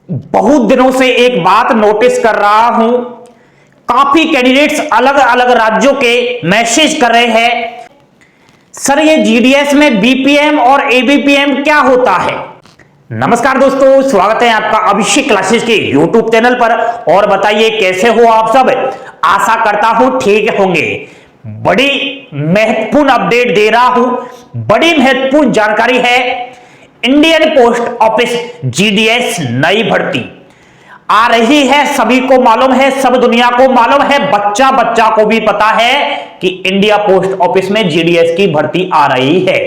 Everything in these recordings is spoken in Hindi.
बहुत दिनों से एक बात नोटिस कर रहा हूं, काफी कैंडिडेट्स अलग अलग राज्यों के मैसेज कर रहे हैं, सर ये जीडीएस में बीपीएम और एबीपीएम क्या होता है। नमस्कार दोस्तों, स्वागत है आपका अभिषेक क्लासेस के यूट्यूब चैनल पर। और बताइए कैसे हो आप सब। आशा करता हूं ठीक होंगे। बड़ी महत्वपूर्ण अपडेट दे रहा हूं, बड़ी महत्वपूर्ण जानकारी है। इंडियन पोस्ट ऑफिस जीडीएस नई भर्ती आ रही है, सभी को मालूम है, सब दुनिया को मालूम है, बच्चा बच्चा को भी पता है कि इंडिया पोस्ट ऑफिस में जीडीएस की भर्ती आ रही है।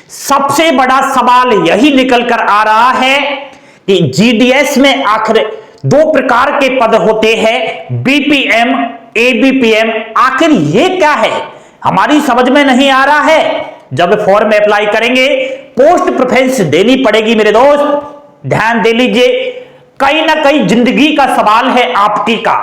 सबसे बड़ा सवाल यही निकल कर आ रहा है कि जीडीएस में आखिर दो प्रकार के पद होते हैं, बीपीएम एबीपीएम। आखिर ये क्या है, हमारी समझ में नहीं आ रहा है। जब फॉर्म अप्लाई करेंगे पोस्ट प्रेफरेंस देनी पड़ेगी मेरे दोस्त, ध्यान दे लीजिए। कहीं ना कहीं जिंदगी का सवाल है आपकी का।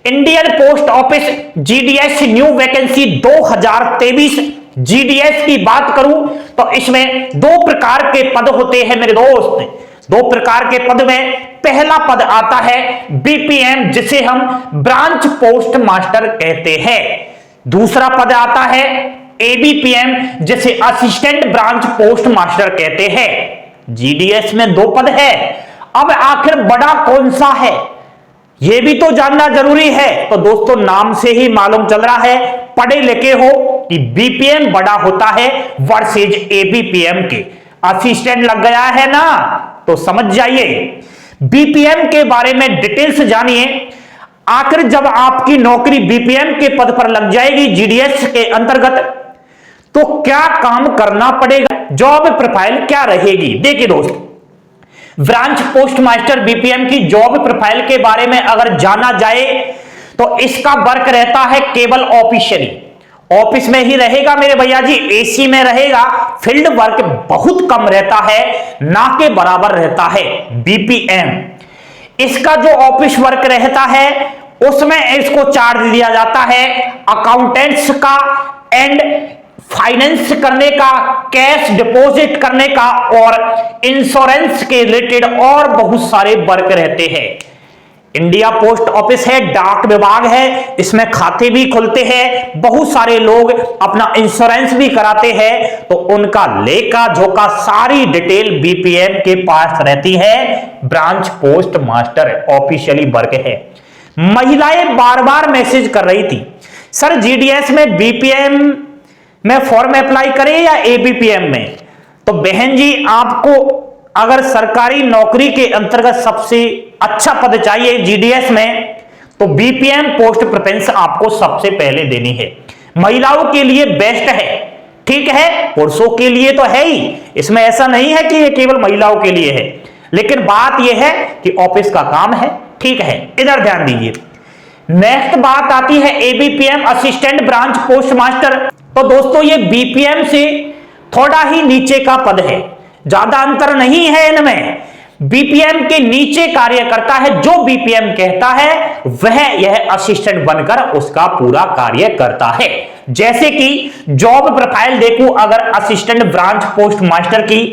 Indian post office GDS new vacancy 2023 GDS की बात करूं तो इसमें दो प्रकार के पद होते हैं मेरे दोस्त। दो प्रकार के पद में पहला पद आता है बीपीएम, जिसे हम ब्रांच पोस्ट मास्टर कहते हैं। दूसरा पद आता है एबीपीएम, जिसे असिस्टेंट ब्रांच पोस्ट मास्टर कहते हैं। जीडीएस में दो पद है, अब आखिर बड़ा कौन सा है यह भी तो जानना जरूरी है। तो दोस्तों नाम से ही मालूम चल रहा है, पढ़े लिखे हो, कि बीपीएम बड़ा होता है वर्सेज एबीपीएम के। असिस्टेंट लग गया है ना, तो समझ जाइए। बीपीएम के बारे में डिटेल्स जानिए। आखिर जब आपकी नौकरी बीपीएम के पद पर लग जाएगी जीडीएस के अंतर्गत, तो क्या काम करना पड़ेगा, जॉब प्रोफाइल क्या रहेगी। देखिए दोस्त, ब्रांच पोस्ट मास्टर बीपीएम की जॉब प्रोफाइल के बारे में अगर जाना जाए तो इसका वर्क रहता है केवल ऑफिशियली, ऑफिस में ही रहेगा मेरे भैया जी, एसी में रहेगा। फील्ड वर्क बहुत कम रहता है, ना के बराबर रहता है बीपीएम। इसका जो ऑफिस वर्क रहता है उसमें इसको चार्ज दिया जाता है अकाउंटेंट्स का एंड फाइनेंस करने का, कैश डिपॉजिट करने का और इंश्योरेंस के रिलेटेड और बहुत सारे वर्क रहते हैं। इंडिया पोस्ट ऑफिस है, डाक विभाग है, इसमें खाते भी खुलते हैं, बहुत सारे लोग अपना इंश्योरेंस भी कराते हैं, तो उनका लेखा जोखा सारी डिटेल बीपीएम के पास रहती है। Branch post master officially work है। महिलाएं बार बार मैसेज कर रही थी, सर जीडीएस में बीपीएम में फॉर्म अप्लाई करें या एबीपीएम में। तो बहन जी, आपको अगर सरकारी नौकरी के अंतर्गत सबसे अच्छा पद चाहिए जीडीएस में, तो बीपीएम पोस्ट प्रेफरेंस आपको सबसे पहले देनी है। महिलाओं के लिए बेस्ट है, ठीक है, पुरुषों के लिए तो है ही, इसमें ऐसा नहीं है कि ये केवल महिलाओं के लिए है, लेकिन बात यह है कि ऑफिस का काम है, ठीक है, इधर ध्यान दीजिए। नेक्स्ट बात आती है ABPM, assistant branch post master. तो दोस्तों ये बीपीएम से थोड़ा ही नीचे का पद है, ज्यादा अंतर नहीं है इनमें। बीपीएम के नीचे कार्य करता है, जो बीपीएम कहता है वह यह असिस्टेंट बनकर उसका पूरा कार्य करता है। जैसे कि जॉब प्रोफाइल देखूं अगर असिस्टेंट ब्रांच पोस्ट मास्टर की,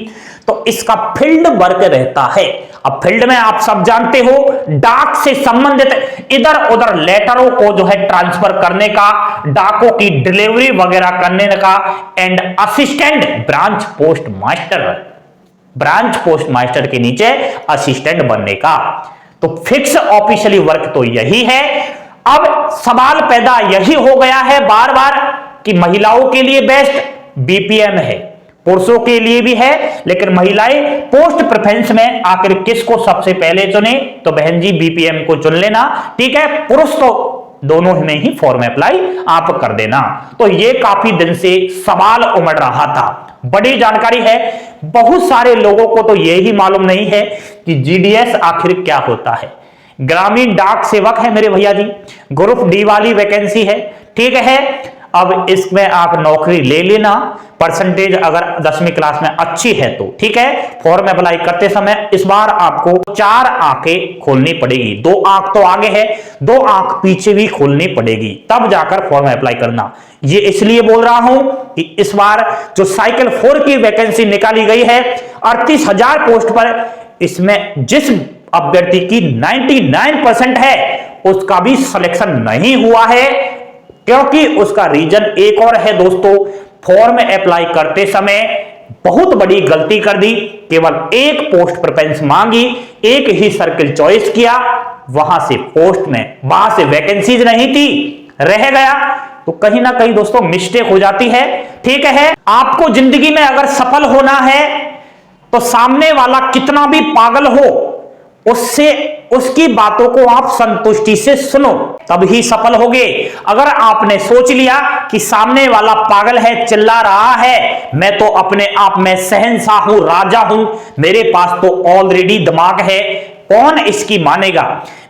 तो इसका फील्ड वर्क रहता है। अब फील्ड में आप सब जानते हो, डाक से संबंधित इधर उधर लेटरों को जो है ट्रांसफर करने का, डाकों की डिलीवरी वगैरह करने का, and assistant branch post master, branch post master के नीचे असिस्टेंट बनने का। तो फिक्स ऑफिशियली वर्क तो यही है। अब सवाल पैदा यही हो गया है बार बार कि महिलाओं के लिए बेस्ट बीपीएम है, पुरुषों के लिए भी है, लेकिन महिलाएं पोस्ट प्रेफरेंस में आखिर किसको सबसे पहले चुने, तो बहन जी बीपीएम को चुन लेना, ठीक है। पुरुष तो दोनों में ही फॉर्म अप्लाई आप कर देना। तो ये काफी दिन से सवाल उमड़ रहा था, बड़ी जानकारी है। बहुत सारे लोगों को तो ये ही मालूम नहीं है कि जीडीएस आखिर क्या होता है। ग्रामीण डाक सेवक है मेरे भैया जी, ग्रुप डी वाली वैकेंसी है, ठीक है। अब इसमें आप नौकरी ले लेना, परसेंटेज अगर 10वीं क्लास में अच्छी है तो ठीक है। फॉर्म अप्लाई करते समय इस बार आपको 4 आंखें खोलनी पड़ेगी, 2 आंख तो आगे है, 2 आंख पीछे भी खोलनी पड़ेगी, तब जाकर फॉर्म अप्लाई करना। ये इसलिए बोल रहा हूं कि इस बार जो साइकिल 4 की वैकेंसी निकाली गई है 38,000 पोस्ट पर, इसमें जिस अभ्यर्थी की 99% है उसका भी सिलेक्शन नहीं हुआ है, क्योंकि उसका रीजन एक और है दोस्तों। फॉर्म अप्लाई करते समय बहुत बड़ी गलती कर दी, केवल एक पोस्ट प्रेफरेंस मांगी, एक ही सर्किल चॉइस किया, वहां से पोस्ट में वहां से वैकेंसीज नहीं थी, रह गया। तो कहीं ना कहीं दोस्तों मिस्टेक हो जाती है। ठीक है, आपको जिंदगी में अगर सफल होना है तो सामने वाला कितना भी पागल हो उससे उसकी बातों को आप संतुष्टि से सुनो, तभी सफल होगे। अगर आपने सोच लिया कि सामने वाला पागल है, चिल्ला रहा है, मैं तो अपने आप में शहंशाह हूं, राजा हूं, मेरे पास तो ऑलरेडी दिमाग है, कौन इसकी मानेगा।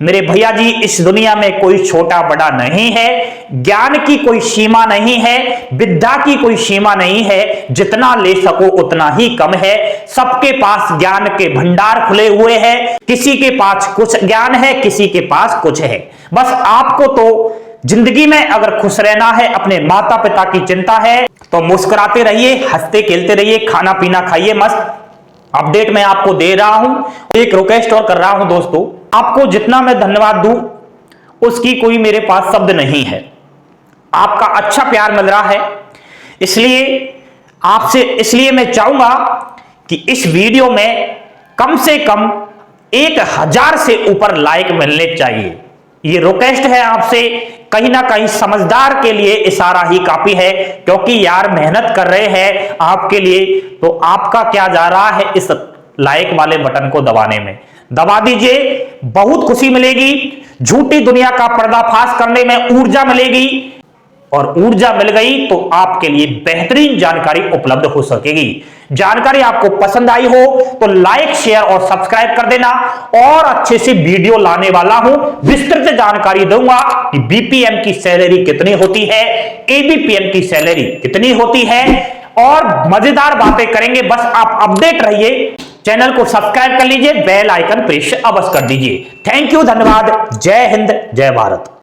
मेरे भैया जी, इस दुनिया में कोई छोटा बड़ा नहीं है, ज्ञान की कोई सीमा नहीं है, विद्या की कोई सीमा नहीं है, जितना ले सको उतना ही कम है। सबके पास ज्ञान के भंडार खुले हुए हैं, किसी के पास कुछ ज्ञान है, किसी के पास कुछ है। बस आपको तो जिंदगी में अगर खुश रहना है, अपने माता पिता की चिंता है, तो मुस्कुराते रहिए, हंसते खेलते रहिए, खाना पीना खाइए मस्त। अपडेट मैं आपको दे रहा हूं, एक रिक्वेस्ट और कर रहा हूं दोस्तों, आपको जितना मैं धन्यवाद दूं उसकी कोई मेरे पास शब्द नहीं है। आपका अच्छा प्यार मिल रहा है, इसलिए आपसे इसलिए मैं चाहूंगा कि इस वीडियो में कम से कम 1000 से ऊपर लाइक मिलने चाहिए। ये रिक्वेस्ट है आपसे, कहीं ना कहीं समझदार के लिए इशारा ही काफी है, क्योंकि यार मेहनत कर रहे हैं आपके लिए, तो आपका क्या जा रहा है इस लाइक वाले बटन को दबाने में। दबा दीजिए, बहुत खुशी मिलेगी, झूठी दुनिया का पर्दाफाश करने में ऊर्जा मिलेगी, और ऊर्जा मिल गई तो आपके लिए बेहतरीन जानकारी उपलब्ध हो सकेगी। जानकारी आपको पसंद आई हो तो लाइक, शेयर और सब्सक्राइब कर देना, और अच्छे से वीडियो लाने वाला हूं, विस्तृत जानकारी दूंगा कि बीपीएम की सैलरी कितनी होती है, एबीपीएम की सैलरी कितनी होती है, और मजेदार बातें करेंगे। बस आप अपडेट रहिए, चैनल को सब्सक्राइब कर लीजिए, बेल आइकन प्रेस अवश्य कर दीजिए। थैंक यू, धन्यवाद, जय हिंद, जय भारत।